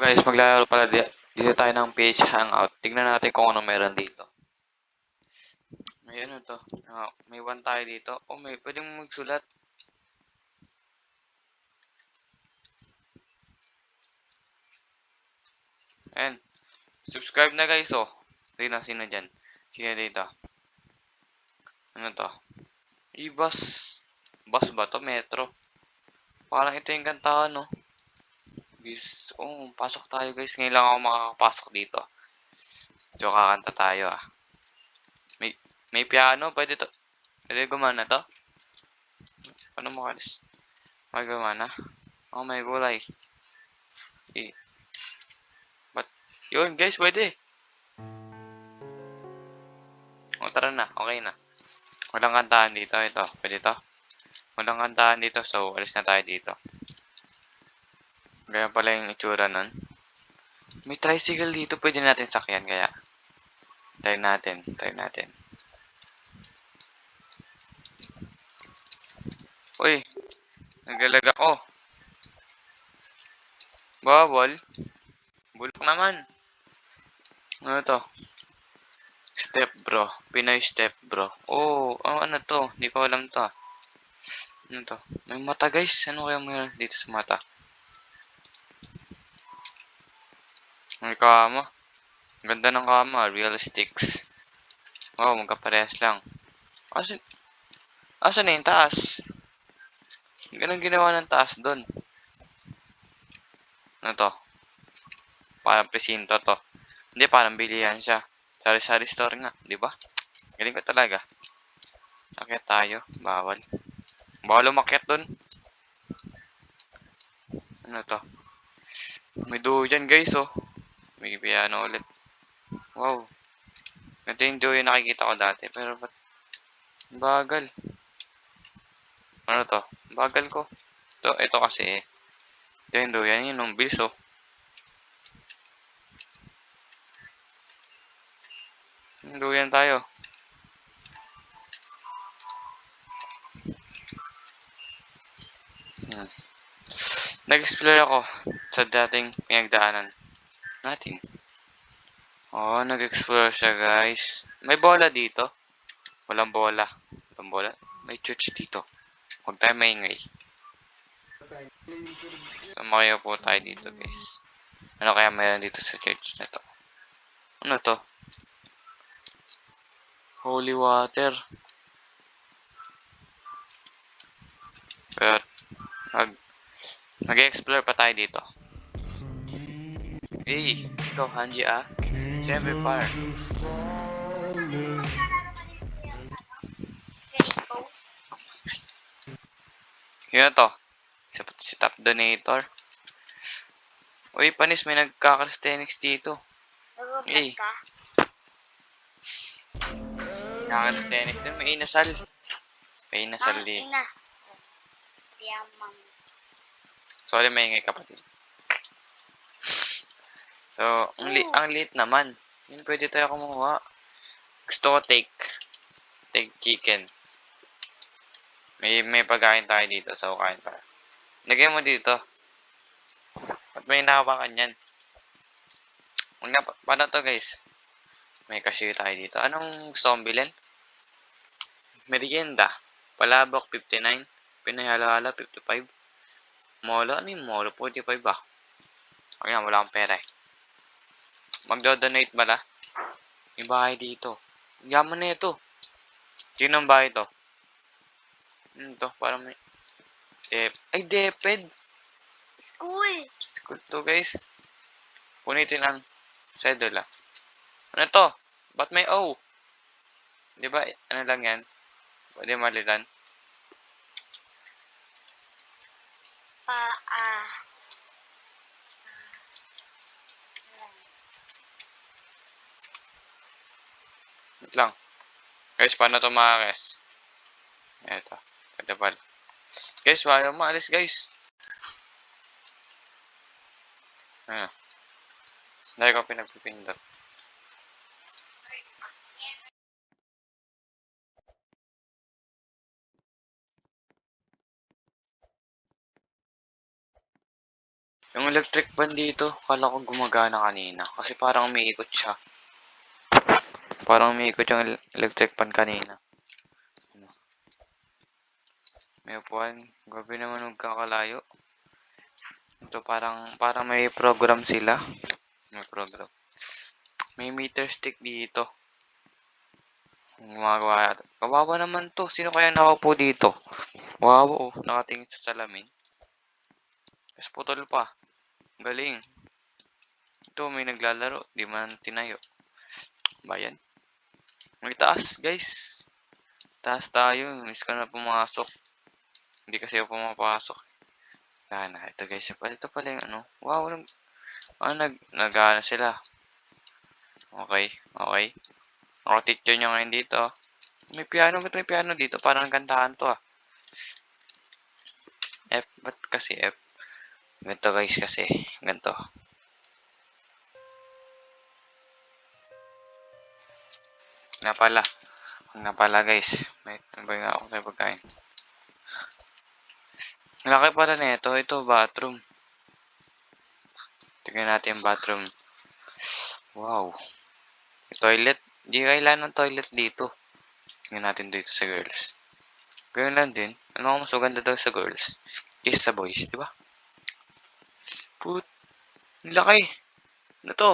Guys, maglalaro pala dito tayo ng PH Hangout. Tignan natin kung ano meron dito. May ano to. May 1 tayo dito. Oh, may pwedeng magsulat. Ayan. Subscribe na guys, oh. Tignan sino dyan. Sino dito? Ano to? E-bus. Bus ba to? Metro. Parang ito yung kantahan, no? Guys, oh, pasok tayo guys. Ngayon lang ako makakapasok dito. So, kakanta tayo, ah. May piano. Pwede to. Pwede gumana to? Ano mo kalis? May gumana? Oh, may gulay. Eh, ba't? Yun, guys, pwede. O, tara na. Okay na. Walang kantahan dito. Ito. Pwede to? Walang kantahan dito. So, alis na tayo dito. Ganyan pala yung itsura nun. May tricycle dito. Pwede natin sakyan. Kaya, try natin. Try natin. Uy. Nagalaga. Oh. Bawal. Bulok naman. Ano to? Step bro. Pinoy step bro. Oh, ano to? Hindi ko alam to. Ano to? May mata guys. Ano kaya meron dito sa mata? May kama. Ganda ng kama. Realistics. Wow, magkaparehas lang. Asan na yung taas? Ganun ginawa ng taas doon. Ano to? Parang presinto to. Hindi, parang bilihan siya. Sari-sari store nga. Di ba? Galing ko talaga. Akyat tayo. Bawal. Bawal umakyat doon. Ano to? May duyan guys, oh. May piano ulit. Wow. Ito yung duyan nakikita ko dati. Pero ba't bagal? Ano to? Bagal ko. Ito kasi eh. Ito yung duyan. Yun yung bilis, oh. Duyan tayo. Nag-explore ako sa dating pinagdaanan natin. Oh, nag-explore siya guys. May bola dito. Walang bola. Walang bola. May church dito. Huwag tayo maingay. So, makayo po tayo dito guys. Ano kaya mayroon dito sa church na to? Ano to? Holy water. Pero, mag-explore pa tayo dito. Hey, ikaw Hanji ah. Siyempre par. Yun to. Si top donator. Uy, panis, may nagka-calisthenics dito. Hey. Nagka-calisthenics din. May inasal. May inasal din. Sorry, maingay kapatid. So, ang liit naman. Yun, pwede tayo kumuha. Gusto ko take chicken. May pagkain tayo dito. So, kain tayo. Lagay mo dito. At may nahawakan yan. Paano to guys? May cashier tayo dito. Anong gusto kong bilhin? Merienda. Palabok 59. Pinahalo-halo 55. Molo. Ano yung molo? 45 ba? Ayan, wala akong pera eh. Magdo-donate ba la? May bahay dito. Yaman na ito. Sino ang bahay to? Ito, parang may... Ay, DepEd! School to guys. Punitin ang sedula. Ano to? Ba't may O? Diba, ano lang yan? Pwede malilan. Wait lang. Guys, paano to makakes? Ito. Pwede pala. Guys, ayaw maalis guys. Ayan. Dahil ko pinagpipindot. Yung electric fan dito, kala ko gumagana kanina. Kasi parang umiikot siya. Parang umiikot yung electric fan kanina. May upuan. Gabi naman magkakalayo. Ito parang may program sila. May program. May meter stick dito. Gumagawa yata. Kawawa naman to. Sino kaya nakaupo dito? Wow, oh. Nakatingin sa salamin. Tapos putol pa. Galing. Ito, may naglalaro. Di man tinayo. Bayan. May taas, guys. Taas tayo. Miss ka na pumasok. Hindi kasi ako pumapasok. Na. Ito guys. Ito pala yung ano. Wow. Nag-ano sila. Okay. Okay. Ako teacher nyo ngayon dito. May piano. Ba't may piano dito? Parang gantahan to ah. F. Ba't kasi F? Ganito guys kasi. Ganito. Nga pala guys. May nga ako tayo pagkain. Laki pala nito. Ito bathroom. Tingnan natin yung bathroom. Wow. Yung toilet. Di kailangan ng toilet dito. Tingnan natin dito sa girls. Ganoon lang din. Ano mas maganda daw sa girls? Kaysa sa boys, di ba? Put. Ang laki. Ano to?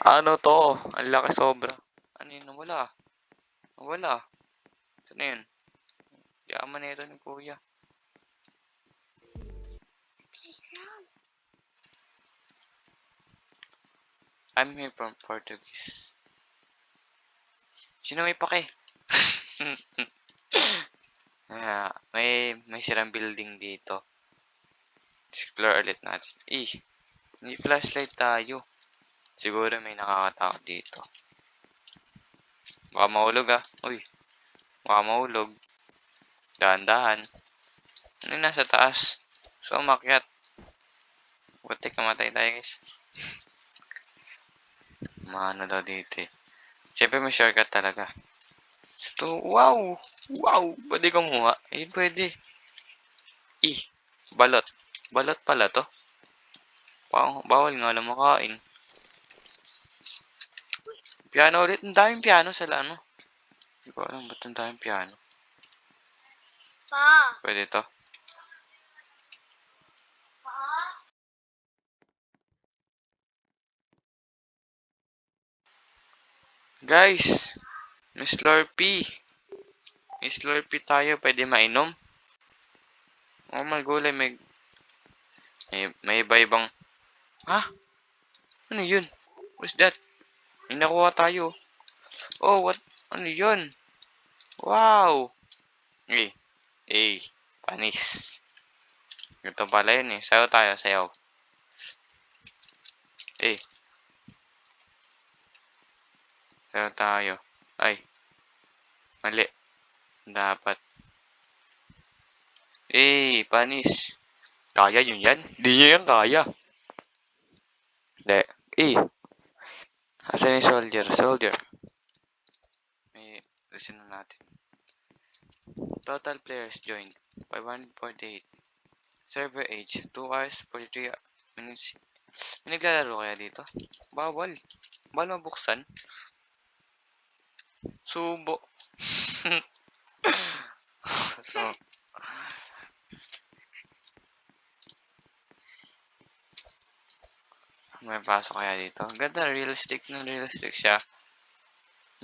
Ano to? Ang laki sobra. Ano yun? Nawala. Nawala. Saan yun? Yaman na ito ni kuya. I'm here from Portuguese. Sino may pake? May sirang building dito. Explore ulit natin. May flashlight tayo. Siguro may nakakatakot dito. Baka mahulog ah. Uy. Baka mahulog. Dahan-dahan. Ano yung nasa taas? So, umakyat. Buti kamatay tayo guys. Maano daw dito eh. Siyempre may shortcut talaga. So, wow! Wow! Pwede kumuha. Ayun pwede. Balot. Balot pala to. Bawal nga lang makain. Piano ulit. Ang daming piano sa ano. Hindi ko alam ba't ang daming piano. Pwede to. Guys! Miss Slurpee. Miss Slurpee tayo. Pwede mainom. Oh my gulay. May iba-ibang. Ha? Ano yun? What's that? May nakuha tayo. Oh, what? Ano yun? Wow! Panis. Ito pala yun eh. Sayaw tayo, sayaw. Sayaw tayo. Ay. Mali. Dapat. Panis. Kaya yun yan? Hindi niya yan kaya. Hindi. Asan yung soldier? Soldier. May listen na natin. Total players joined. 548. Server age. 2 hours, 43 minutes. May naglalaro kaya dito? Bawal. Bawal mabuksan. Subo. So, may pasok kaya dito. Ganda, realistic na realistic siya.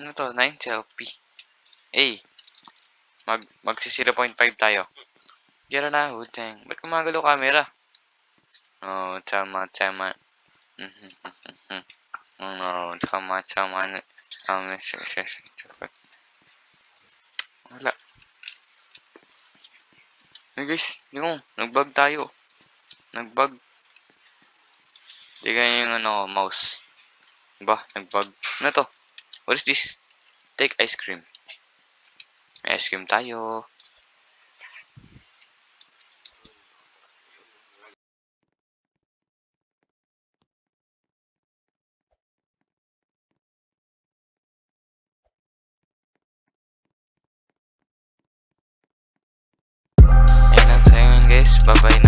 Ano to? 9 selfie. Magsi 0.5 tayo. Gira na, hutang. Ba't kumagalo camera? Oh, tama. No, tama. Wala. Hey guys, yung nag-bug tayo. Nag-bug. Di ganyan yung mouse. Diba? Nag-bug. Ano to? What is this? Take ice cream. May ice cream tayo. Ayun lang sa guys. Bye-bye.